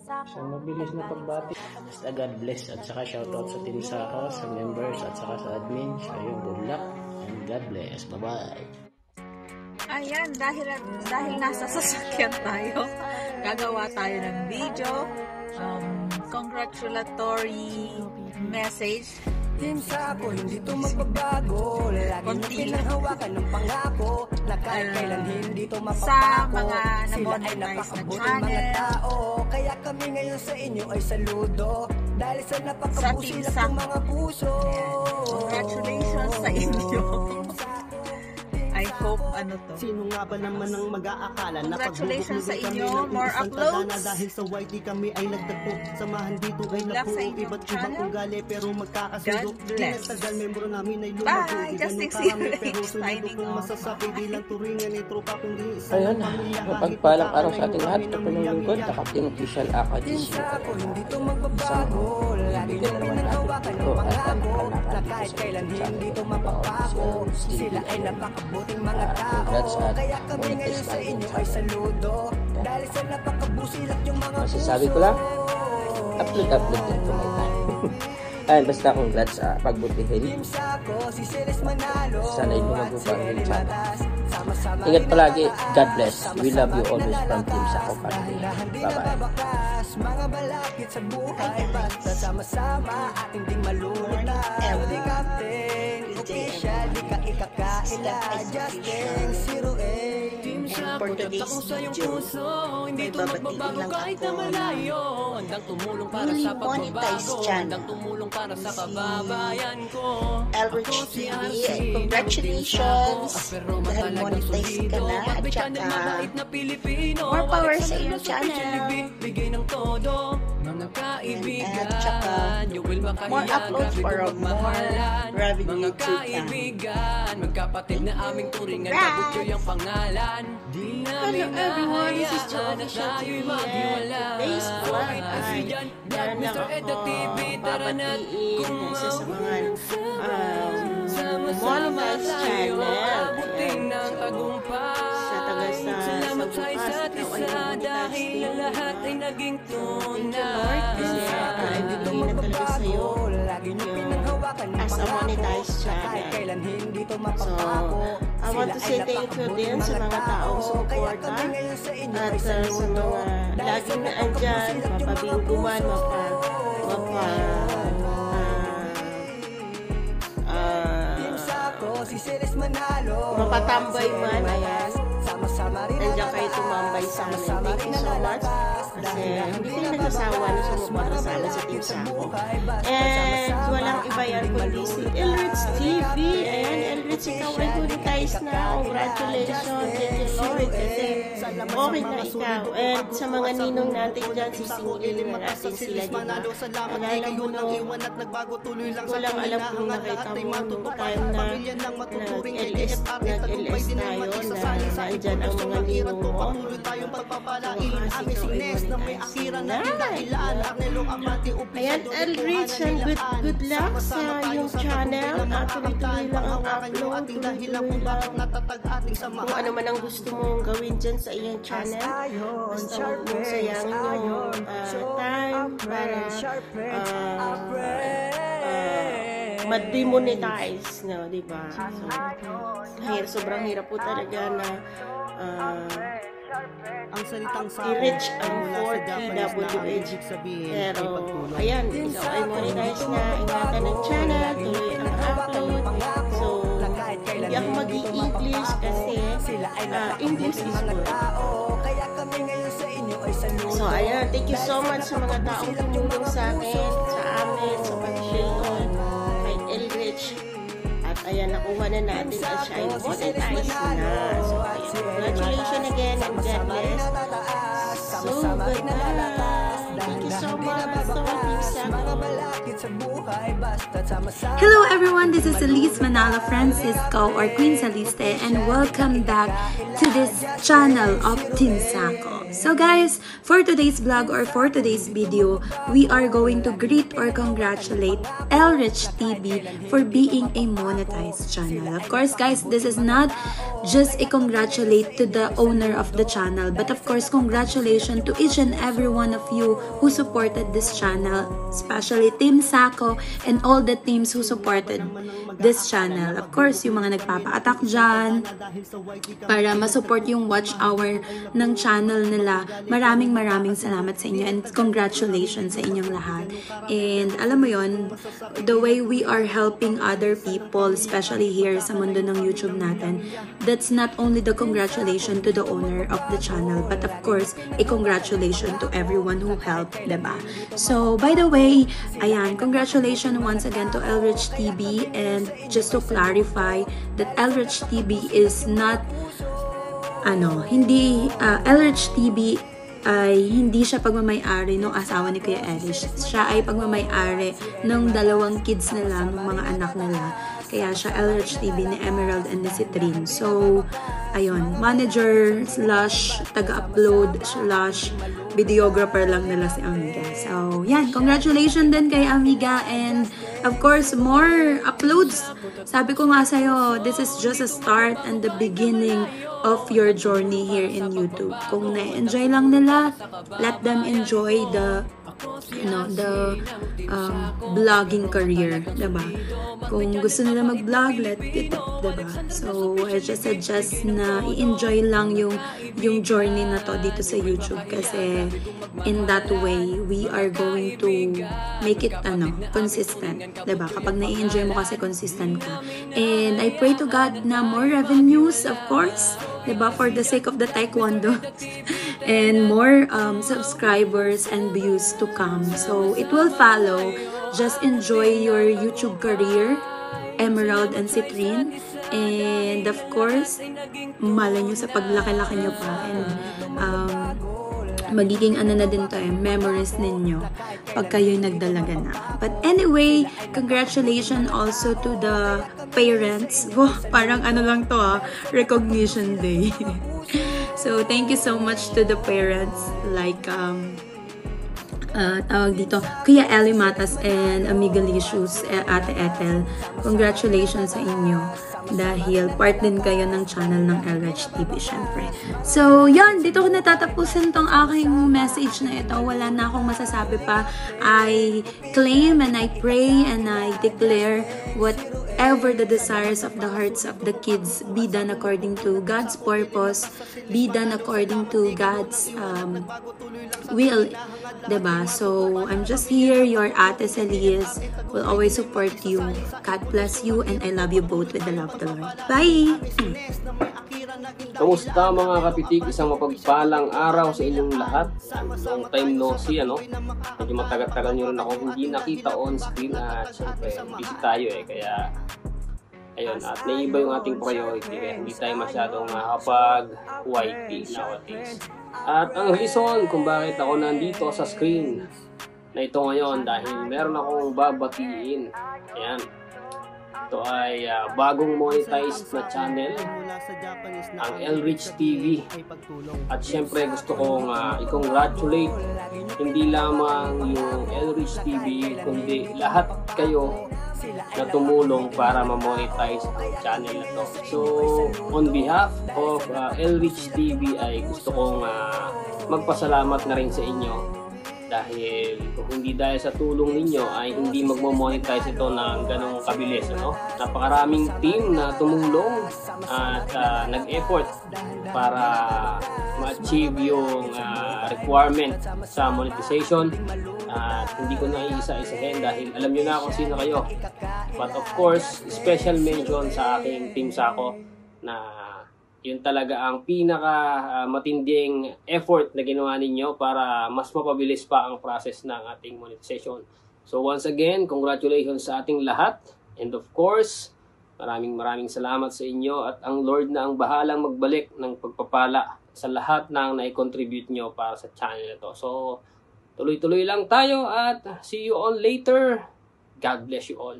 Isang mabilis na pagbati. Basta God bless at saka shoutout sa Team Sako, sa members at saka sa admin. So yun, good luck and God bless. Bye-bye. Ayan, dahil nasa sasakyan tayo, gagawa tayo ng video, congratulatory message. Team Sako, hindi to magbabago. Lagi nyo pinanghawakan ng pangako na kahit kailan hindi to mapapako. Sa mga sila ay napakabuting mga tao. Kaya kami ngayon sa inyo ay saludo. Dahil sa napakabusilak ng mga puso. Congratulations sa inyo. I hope ano to. Sino nga ba naman ang mag-aakala na congratulations sa inyo, more uploads. Dahil sa YT kami ay nagtagpo. Samahan dito ay napuo. Iba't ibang ugali pero magkakasundo. Tinatagal membro namin ay lumago. Bye! Justin Sirlex signing off. Masasabi bilang turingan ni tropa kundi isang ayun, mapagpalang araw sa ating lahat. Ito po ng lingkod, Captain Official Academy. Hindi to magbabago. Lagi nyo pinanghawakan ng pangako na kahit kailan hindi to mapapako. Sila ay napakabuting mga tao. Kaya kami ngayon sa inyo ay saludo. Dahil sa napakabusilak yung mga puso. Masasabi ko lang, upload din to my time. Ayun, basta congrats sa pagbutihin. Sana yung lumago pa rin channel. Ingat palagi. God bless. We love you always from Team Sako family. Bye-bye. Mga balakid sa buhay, basta sama-sama ating ding maluluna. Every captain, official, di ka ikakaila. Justin, zero A. For today's video, may babatiin lang ako na newly monetized channel. Elrich TV, congratulations! Dahil monetize ka na at saka more power sa iyong channel. At saka more uploads for more revenue to come. Magkapatid na aming turingan, abot ko yung pangalan. Hello everyone, this is Joe Official TV and today's vlog ay meron lang ako babatiin isa sa mga monetized channel sa taga sa bukas ikaw ay monetized din. Thank you Lord kasi ibigay na talaga sa'yo as a monetized channel. So, I want to say thank you din sa mga taong sumuporta at sa mga laging na andyan, mapabingguman, mapatambay man, ayan. Nandiyan kayo tumambay sa amin. Thank you so much. Kasi hindi kayo nagsasawa na sumuporta sa amin sa Team Sako. And walang iba yan kundi si Elrich TV. Ayan, Elrich, ikaw ay monetize na. Congratulations. Thank you Lord. Kasi okay na ikaw. And sa mga ninong natin dyan, sisingilin na natin sila, diba? Alala mo no, walang alam kung nakita mo nung time na nag-LS tayo na nandyan ang mga ninong mo. Ayan, Elrich, and good luck sa iyong channel. Tuloy-tuloy lang ang upload. Tuloy-tuloy lang kung ano man ang gusto mong gawin dyan sa iyong channel. Basta huwag mong sayangin yung time para ma-demonetize, no, diba? So, sobrang hirap po talaga na ang salitang i-reach ang 40WH. Pero, ayan, ikaw ay monetize na. Ingatan ng channel, tuloy ang upload. So, hindi ako mag-i-English kasi English is good. So, ayan, thank you so much sa mga taong tumulong sa akin, sa amin, sa pag-share kay Elrich. At ayan, nakuha na natin at siya ay monetize na. So, ayan, congratulations again and God bless. So, goodbye. Thank you so much. Hello everyone, this is Elise Manalo Francisco or Queen Saliste and welcome back to this channel of Team Sako. So guys, for today's vlog or for today's video, we are going to greet or congratulate Elrich TV for being a monetized channel. Of course guys, this is not just a congratulate to the owner of the channel, but of course congratulations to each and every one of you who supported this channel, especially Team Sako and all the teams who supported this channel. Of course, yung mga nagpapa-attack dyan para masupport yung watch hour ng channel nila. Maraming salamat sa inyo and congratulations sa inyong lahat. And alam mo yon, the way we are helping other people, especially here sa mundo ng YouTube natin, that's not only the congratulation to the owner of the channel, but of course, a congratulation to everyone who helped, diba? So, by the way, ayan, congratulations once again to Elrich TV, and just to clarify that Elrich TV is not Elrich TV ay hindi siya pagmamay-ari ng asawa ni Kuya Elish. Siya ay pagmamay-ari ng dalawang kids nila, ng mga anak nila. Kaya siya Elrich TV ni Emerald and ni Citrin. So, ayun, manager / taga-upload / videographer lang nila si Amiga. So, yan, congratulations din kay Amiga, and of course, more uploads. Sabi ko nga sa'yo, this is just a start and the beginning of your journey here in YouTube. Kung na-enjoy lang nila, let them enjoy the vlogging career, diba? Kung gusto nila mag-vlog, let it, diba? So, I just suggest na i-enjoy lang yung journey na to dito sa YouTube, kasi in that way, we are going to make it, consistent, diba? Kapag na-enjoy mo kasi consistent ka. And I pray to God na more revenues, of course, diba? For the sake of the taekwondo. And more subscribers and views to come. So, it will follow. Just enjoy your YouTube career, Emerald and Citrin. And of course, malay nyo sa paglaki-laki nyo pa. And magiging na din to memories ninyo pag kayo'y nagdalaga na. But anyway, congratulations also to the parents. Oh, parang lang to recognition day. So, thank you so much to the parents, like, tawag dito, Kuya Eli Matas and Amiga Licious, Ate Ethel. Congratulations sa inyo dahil part din kayo ng channel ng Elrich TV, syempre. So, yan, dito ko natatapusin tong aking message na ito. Wala na akong masasabi pa. I claim and I pray and I declare whatever the desires of the hearts of the kids be done according to God's purpose, be done according to God's will, diba? So, I'm just here, your Ate Celis, will always support you. God bless you, and I love you both with the love of the Lord. Bye! Kamusta mga kapitik? Isang mapagpalang araw sa inyong lahat. Long time no see, medyo matagal-tagal nyo rin ako hindi nakita on screen, at syempre busy tayo kaya ayun, at naiba yung ating priority, kaya hindi tayo masyadong makapag-YT nowadays. At ang reason kung bakit ako nandito sa screen na ito ngayon, dahil meron akong babatiin. Ayan, ito ay bagong monetized na channel, ang Elrich TV. At syempre gusto kong i-congratulate hindi lamang yung Elrich TV, kundi lahat kayo na tumulong para ma-monetize ang channel na to. So, on behalf of Elrich TV ay gusto kong magpasalamat na rin sa inyo, dahil kung hindi dahil sa tulong ninyo ay hindi magmo-monetize ito ng ganong kabilis. Napakaraming team na tumulong at nag-effort para ma-achieve yung requirement sa monetization. At hindi ko na iisa-isahin dahil alam nyo na kung sino kayo. But of course, special mention sa aking Team Sako, na yun talaga ang pinaka matinding effort na ginawa ninyo para mas mapabilis pa ang process ng ating monetization. So once again, congratulations sa ating lahat. And of course, maraming salamat sa inyo, at ang Lord na ang bahalang magbalik ng pagpapala sa lahat ng nai-contribute nyo para sa channel na to. So tuloy-tuloy lang tayo, at see you all later. God bless you all.